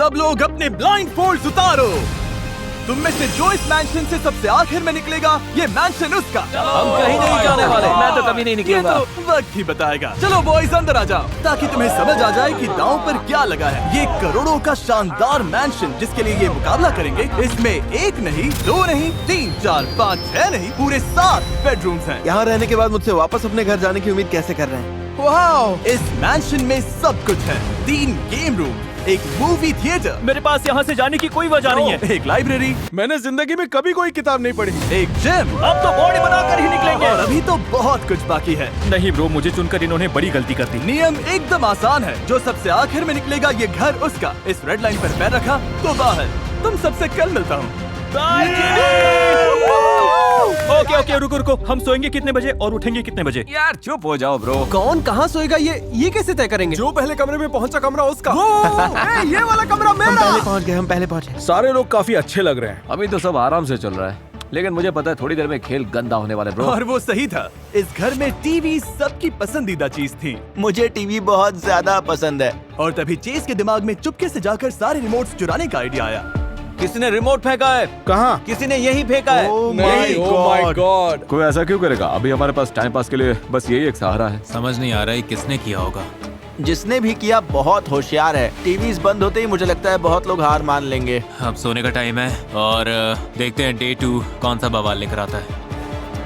सब लोग अपने ब्लाइंड फोल्ड्स उतारो। तुम में से जो इस मैंशन से सबसे आखिर में निकलेगा, ये मैंशन उसका। हम कहीं नहीं जाने वाले। मैं तो कभी नहीं निकलूंगा। ये तो वक्त ही बताएगा। चलो बॉयज अंदर आ जाओ, ताकि तुम्हें समझ आ जाए कि दांव पर क्या लगा है। ये करोड़ों का शानदार मैंशन जिसके लिए ये मुकाबला करेंगे, इसमें 1 नहीं, 2 नहीं, 3, 4, 5, 6 नहीं, पूरे 7 बेडरूम्स हैं। यहाँ रहने के बाद मुझसे वापस अपने घर जाने की उम्मीद कैसे कर रहे हैं? वाओ! इस मैंशन में सब कुछ है। 3 गेम रूम, एक मूवी थिएटर, मेरे पास यहाँ से जाने की कोई वजह नहीं है। एक लाइब्रेरी, मैंने जिंदगी में कभी कोई किताब नहीं पढ़ी। एक जिम, अब तो बॉडी बनाकर ही निकलेंगे। और अभी तो बहुत कुछ बाकी है। नहीं ब्रो, मुझे चुनकर इन्होंने बड़ी गलती कर दी। नियम एकदम आसान है, जो सबसे आखिर में निकलेगा ये घर उसका। इस रेड लाइन पर पैर रखा तो बाहर। तुम सबसे कल मिलता हूँ। ओके ओके, रुको रुको, हम सोएंगे कितने बजे और उठेंगे कितने बजे? यार चुप हो जाओ ब्रो। कौन कहाँ सोएगा ये कैसे तय करेंगे? जो पहले कमरे में पहुंचा कमरा उसका। ये वाला कमरा मेरा। हम पहले पहुंच गए। सारे लोग काफी अच्छे लग रहे हैं। अभी तो सब आराम से चल रहा है, लेकिन मुझे पता है थोड़ी देर में खेल गंदा होने वाला है ब्रो। और वो सही था। इस घर में टीवी सबकी पसंदीदा चीज थी। मुझे टीवी बहुत ज्यादा पसंद है। और तभी चेस के दिमाग में चुपके से जाकर सारे रिमोट्स चुराने का आइडिया आया। किसने रिमोट फेंका है? कहाँ? किसी ने यही फेंका है। नहीं, oh my God। कोई ऐसा क्यों करेगा? अभी हमारे पास टाइम पास के लिए बस यही एक सहारा है। समझ नहीं आ रहा है किसने किया होगा। जिसने भी किया बहुत होशियार है। टीवीज बंद होते ही मुझे लगता है बहुत लोग हार मान लेंगे। अब सोने का टाइम है और देखते हैं डे 2 कौन सा बवाल लेकर आता है।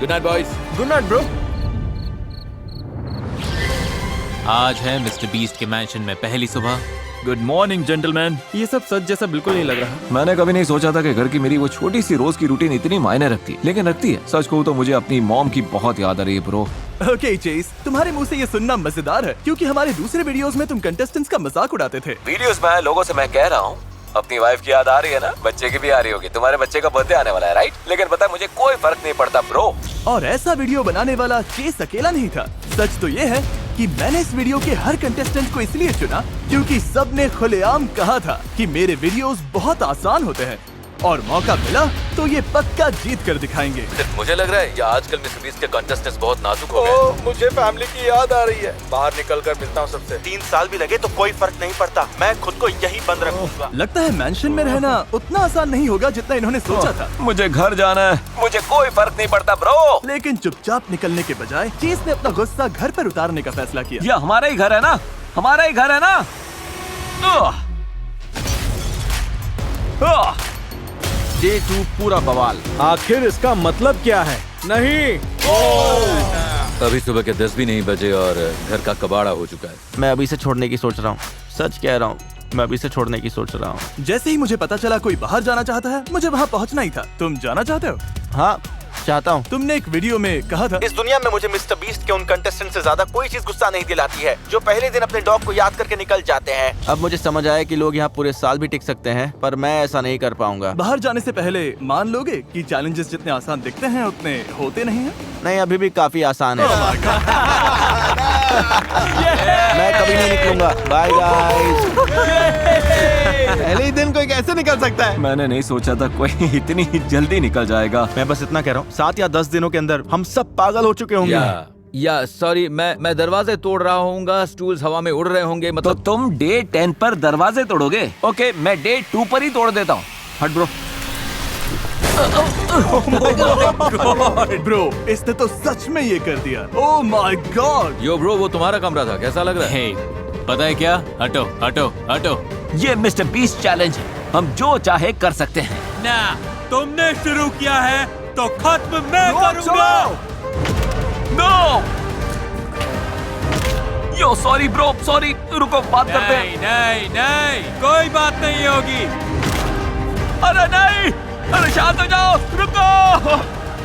Good night boys. Good night bro. आज है मिस्टर बीस्ट के मैंशन में पहली सुबह। Good morning gentleman. ये सब सच जैसा बिल्कुल नहीं लग रहा। मैंने कभी नहीं सोचा था कि घर की मेरी वो छोटी सी रोज की रूटीन इतनी मायने रखती, लेकिन रखती है। सच कहूँ तो मुझे अपनी मॉम की बहुत याद आ रही है ब्रो। ओके चेस, तुम्हारे मुंह से ये सुनना मजेदार है, क्योंकि हमारे दूसरे वीडियोस में तुम कंटेस्टेंट्स का मजाक उड़ाते थे। वीडियोस में लोगों से मैं कह रहा हूँ, अपनी वाइफ की याद आ रही है ना, बच्चे की भी आ रही होगी। तुम्हारे बच्चे का बर्थडे आने वाला है राइट? लेकिन पता है मुझे कोई फर्क नहीं पड़ता ब्रो। और ऐसा वीडियो बनाने वाला चेस अकेला नहीं था। सच तो ये है कि मैंने इस वीडियो के हर कंटेस्टेंट को इसलिए चुना क्योंकि सबने खुलेआम कहा था कि मेरे वीडियोस बहुत आसान होते हैं, और मौका मिला तो ये पक्का जीत कर दिखाएंगे। मुझे लग रहा है ये आजकल मिस्टर बीस्ट के कंटेस्टेंट्स बहुत नाजुक हो गए। मुझे फैमिली की याद आ रही है। बाहर निकल कर मिलता हूँ सबसे। 3 साल भी लगे तो कोई फर्क नहीं पड़ता। मैं खुद को यही बंद रखूंगा। लगता है मैंशन में रहना उतना आसान नहीं होगा जितना इन्होंने सोचा था। मुझे घर जाना है, मुझे कोई फर्क नहीं पड़ता ब्रो। लेकिन चुपचाप निकलने के बजाय चेस ने अपना गुस्सा घर पर उतारने का फैसला किया। ये हमारा ही घर है ना, हमारा ही घर है ना। डे 2 पूरा बवाल। आखिर इसका मतलब क्या है? नहीं। अभी सुबह के 10 भी नहीं बजे और घर का कबाड़ा हो चुका है। मैं अभी से छोड़ने की सोच रहा हूँ। सच कह रहा हूँ, मैं अभी से छोड़ने की सोच रहा हूँ। जैसे ही मुझे पता चला कोई बाहर जाना चाहता है, मुझे वहाँ पहुँचना ही था। तुम जाना चाहते हो? हाँ चाहता हूँ। तुमने एक वीडियो में कहा था, इस दुनिया में मुझे मिस्टर बीस्ट के उन कंटेस्टेंट से ज्यादा कोई चीज गुस्सा नहीं दिलाती है जो पहले दिन अपने डॉग को याद करके निकल जाते हैं। अब मुझे समझ आया कि लोग यहाँ पूरे साल भी टिक सकते हैं, पर मैं ऐसा नहीं कर पाऊंगा। बाहर जाने से पहले मान लोगे कि चैलेंजेस जितने आसान दिखते हैं उतने होते नहीं हैं? नहीं, अभी भी काफी आसान है। मैं कभी नहीं निकलूंगा। Bye guys. पहले ही दिन कोई कैसे निकल सकता है? मैंने नहीं सोचा था कोई इतनी जल्दी निकल जाएगा। मैं बस इतना कह रहा हूँ, 7 या 10 दिनों के अंदर हम सब पागल हो चुके होंगे। या सॉरी, मैं दरवाजे तोड़ रहा हूँगा, स्टूल्स हवा में उड़ रहे होंगे। तो मतलब तुम डे 10 पर दरवाजे तोड़ोगे? ओके, मैं डे 2 पर ही तोड़ देता हूँ। हट ब्रो। ब्रो, इसने तो सच में ये कर दिया। Oh my God. Yo bro, वो तुम्हारा कमरा था, कैसा लग रहा है? हे, पता है क्या? हटो हटो हटो। ये मिस्टर बीस्ट चैलेंज है, हम जो चाहे कर सकते हैं। ना, तुमने शुरू किया है तो खत्म मैं करूंगा। नो। यो सॉरी ब्रो, सॉरी। रुको, बात करते हैं। नहीं नहीं नहीं, कोई बात नहीं होगी। अरे नहीं, अरे शांत हो जाओ। रुको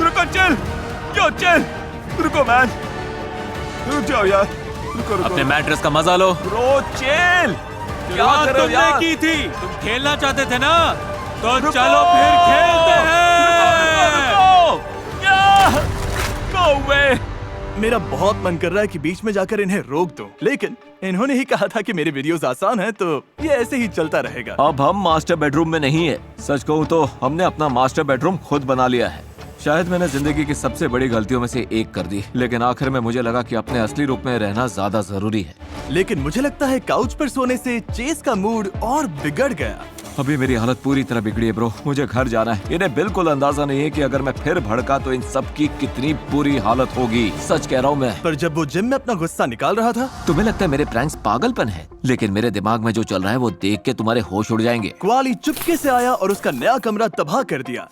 रुको, चिल। यो चिल, रुको मैन, रुक जाओ यार। रुको रुको। अपने मैट्रेस का मजा लो। Bro chill. क्या बात कर रहे हो तुमने यार? की थी, तुम खेलना चाहते थे ना, तो रुको, चलो फिर खेलते हैं। रुको। नो वे। मेरा बहुत मन कर रहा है कि बीच में जाकर इन्हें रोक दूं, लेकिन इन्होंने ही कहा था कि मेरे वीडियोस आसान हैं, तो ये ऐसे ही चलता रहेगा। अब हम मास्टर बेडरूम में नहीं है। सच कहूँ तो हमने अपना मास्टर बेडरूम खुद बना लिया है। शायद मैंने जिंदगी की सबसे बड़ी गलतियों में से एक कर दी, लेकिन आखिर में मुझे लगा कि अपने असली रूप में रहना ज्यादा जरूरी है। लेकिन मुझे लगता है काउच पर सोने से चेस का मूड और बिगड़ गया। अभी मेरी हालत पूरी तरह बिगड़ी है ब्रो। मुझे घर जाना है। इन्हें बिल्कुल अंदाजा नहीं है कि अगर मैं फिर भड़का तो इन सब की कितनी बुरी हालत होगी। सच कह रहा हूँ मैं। पर जब वो जिम में अपना गुस्सा निकाल रहा था, तुम्हें लगता है मेरे प्रैंक्स पागलपन है, लेकिन मेरे दिमाग में जो चल रहा है वो देख के तुम्हारे होश उड़ जाएंगे। क्वाली चुपके से आया और उसका नया कमरा तबाह कर दिया।